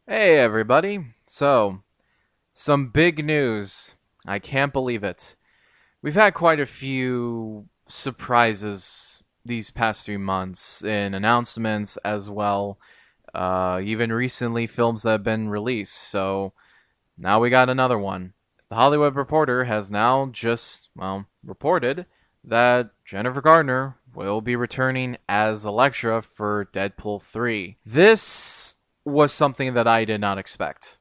Hey everybody. Some big news. I can't believe it. We've had quite a few surprises these past few months in announcements as well. Even recently, films that have been released. So now we got another one. The Hollywood Reporter has now reported that Jennifer Garner will be returning as Elektra for Deadpool 3. This was something that I did not expect.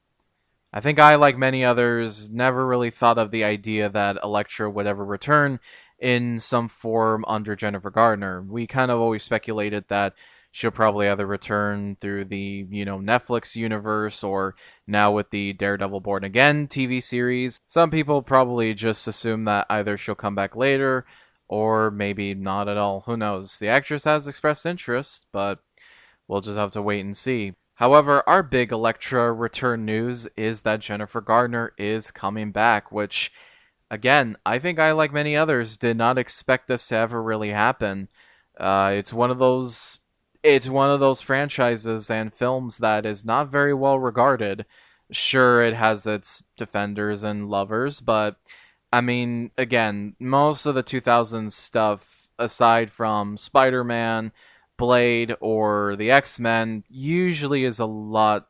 I think I, like many others, never really thought of the idea that Elektra would ever return in some form under Jennifer Garner. We kind of always speculated that she'll probably either return through the, Netflix universe or now with the Daredevil Born Again TV series. Some people probably just assume that either she'll come back later or maybe not at all. Who knows? The actress has expressed interest, but we'll just have to wait and see. However, our big Elektra return news is that Jennifer Garner is coming back, which, again, I think I, like many others, did not expect this to ever really happen. It's one of those. It's one of those franchises and films that is not very well regarded. Sure, it has its defenders and lovers, but I mean, again, most of the 2000s stuff, aside from Spider-Man, Blade, or the X-Men, usually is a lot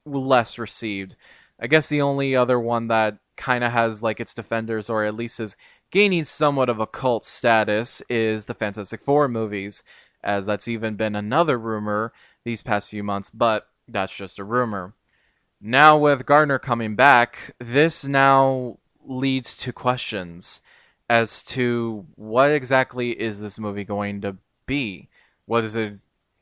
less received. I guess the only other one that kind of has like its defenders, or at least is gaining somewhat of a cult status, is the Fantastic Four movies, as that's even been another rumor these past few months, but that's just a rumor. Now, with Gardner coming back, this now leads to questions as to what exactly is this movie going to be? What is it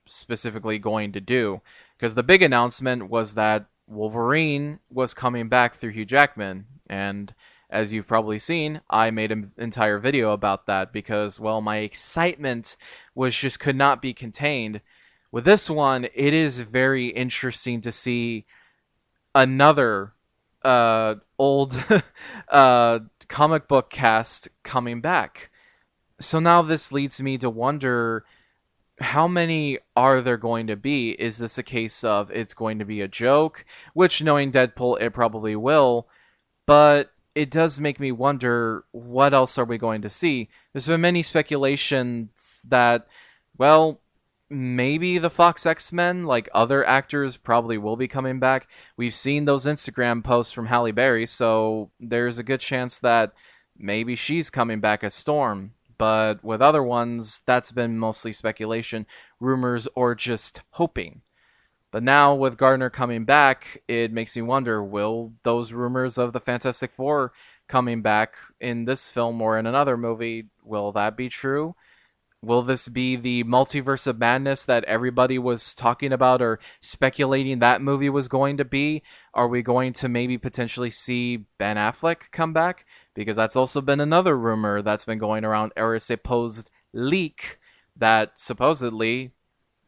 specifically going to do? Because the big announcement was that Wolverine was coming back through Hugh Jackman, and as you've probably seen, I made an entire video about that because, well, my excitement was just could not be contained. With this one, it is very interesting to see another old comic book cast coming back. So now this leads me to wonder, how many are there going to be? Is this a case of it's going to be a joke? Which, knowing Deadpool, it probably will. But it does make me wonder, what else are we going to see? There's been many speculations that, well, maybe the Fox X-Men, like other actors, probably will be coming back. We've seen those Instagram posts from Halle Berry, so there's a good chance that maybe she's coming back as Storm. But with other ones, that's been mostly speculation, rumors, or just hoping. But now with Gardner coming back, it makes me wonder, will those rumors of the Fantastic Four coming back in this film or in another movie, will that be true? Will this be the multiverse of madness that everybody was talking about or speculating that movie was going to be? Are we going to maybe potentially see Ben Affleck come back? Because that's also been another rumor that's been going around, or a supposed leak that supposedly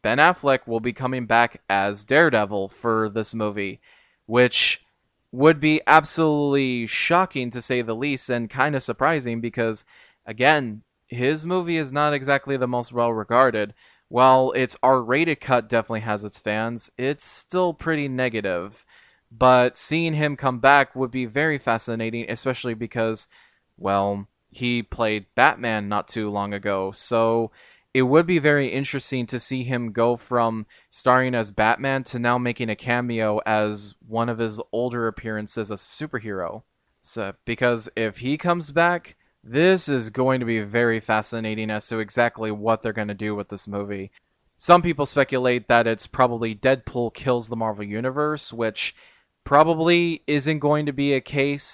Ben Affleck will be coming back as Daredevil for this movie, which would be absolutely shocking to say the least and kind of surprising because, again, his movie is not exactly the most well regarded. While its R-rated cut definitely has its fans, it's still pretty negative. But seeing him come back would be very fascinating, especially because, well, he played Batman not too long ago. So it would be very interesting to see him go from starring as Batman to now making a cameo as one of his older appearances as a superhero. So, because if he comes back, this is going to be very fascinating as to exactly what they're going to do with this movie. Some people speculate that it's probably Deadpool kills the Marvel Universe, which probably isn't going to be a case.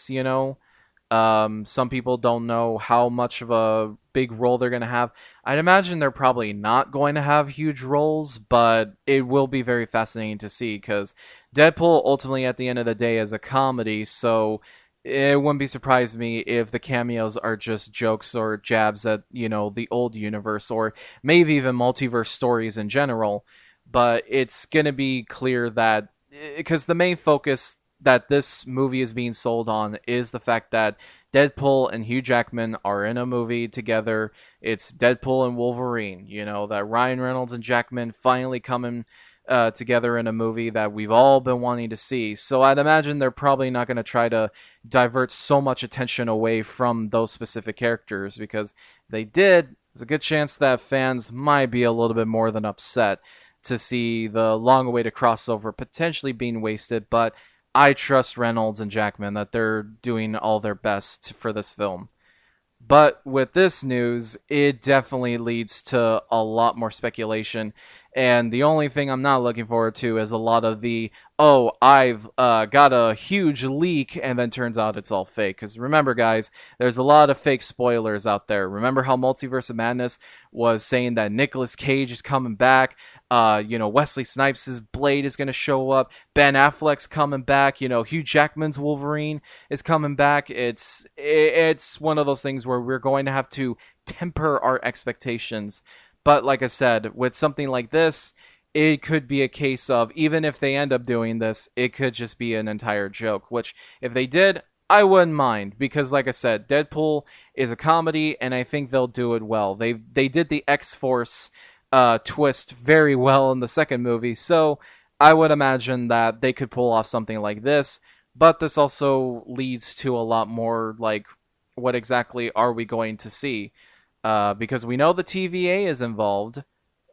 Some people don't know how much of a big role they're going to have. I'd imagine they're probably not going to have huge roles, but it will be very fascinating to see because Deadpool ultimately at the end of the day is a comedy, so it wouldn't be surprised me if the cameos are just jokes or jabs at, the old universe or maybe even multiverse stories in general. But it's going to be clear that, because the main focus that this movie is being sold on is the fact that Deadpool and Hugh Jackman are in a movie together. It's Deadpool and Wolverine, that Ryan Reynolds and Jackman finally coming together in a movie that we've all been wanting to see. So I'd imagine they're probably not going to try to divert so much attention away from those specific characters, because if they did, there's a good chance that fans might be a little bit more than upset to see the long-awaited crossover potentially being wasted. But I trust Reynolds and Jackman that they're doing all their best for this film. But with this news, it definitely leads to a lot more speculation. And the only thing I'm not looking forward to is a lot of the, oh, I've got a huge leak, and then turns out it's all fake. Because remember, guys, there's a lot of fake spoilers out there. Remember how Multiverse of Madness was saying that Nicolas Cage is coming back? Wesley Snipes' Blade is going to show up. Ben Affleck's coming back. Hugh Jackman's Wolverine is coming back. It's one of those things where we're going to have to temper our expectations. But like I said, with something like this, it could be a case of, even if they end up doing this, it could just be an entire joke. Which, if they did, I wouldn't mind, because like I said, Deadpool is a comedy, and I think they'll do it well. They did the X-Force twist very well in the second movie, so I would imagine that they could pull off something like this. But this also leads to a lot more, like, what exactly are we going to see? Because we know the TVA is involved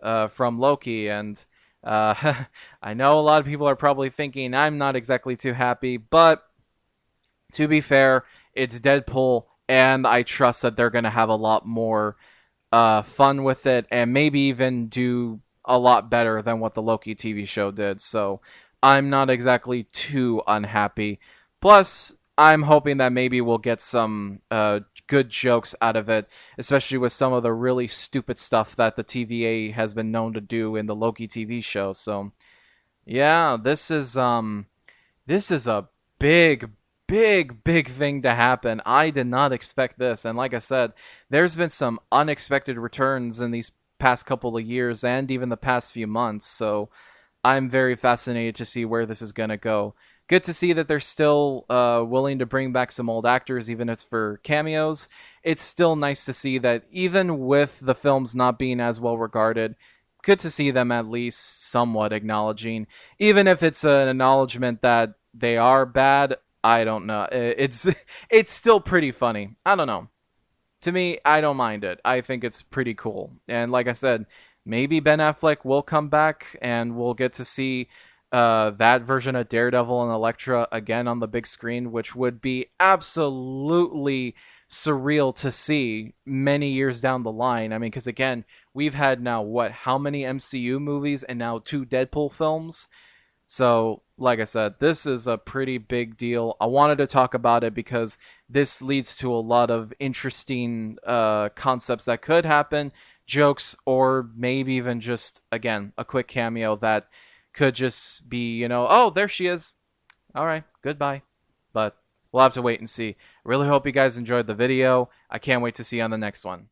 from Loki, and I know a lot of people are probably thinking I'm not exactly too happy, but to be fair, it's Deadpool, and I trust that they're going to have a lot more fun with it, and maybe even do a lot better than what the Loki TV show did. So I'm not exactly too unhappy. Plus, I'm hoping that maybe we'll get some good jokes out of it, especially with some of the really stupid stuff that the TVA has been known to do in the Loki TV show. So yeah, this is a big thing to happen. I did not expect this, and like I said, there's been some unexpected returns in these past couple of years and even the past few months, so I'm very fascinated to see where this is going to go. Good to see that they're still willing to bring back some old actors, even if it's for cameos. It's still nice to see that even with the films not being as well regarded, good to see them at least somewhat acknowledging, even if it's an acknowledgement that they are bad. I don't know. It's still pretty funny. I don't know. To me, I don't mind it. I think it's pretty cool. And like I said, maybe Ben Affleck will come back, and we'll get to see that version of Daredevil and Elektra again on the big screen, which would be absolutely surreal to see many years down the line. I mean, because again, we've had now, how many MCU movies and now 2 Deadpool films? So, like I said, this is a pretty big deal. I wanted to talk about it because this leads to a lot of interesting concepts that could happen, jokes, or maybe even just, again, a quick cameo that could just be, oh, there she is. All right, goodbye. But we'll have to wait and see. I really hope you guys enjoyed the video. I can't wait to see you on the next one.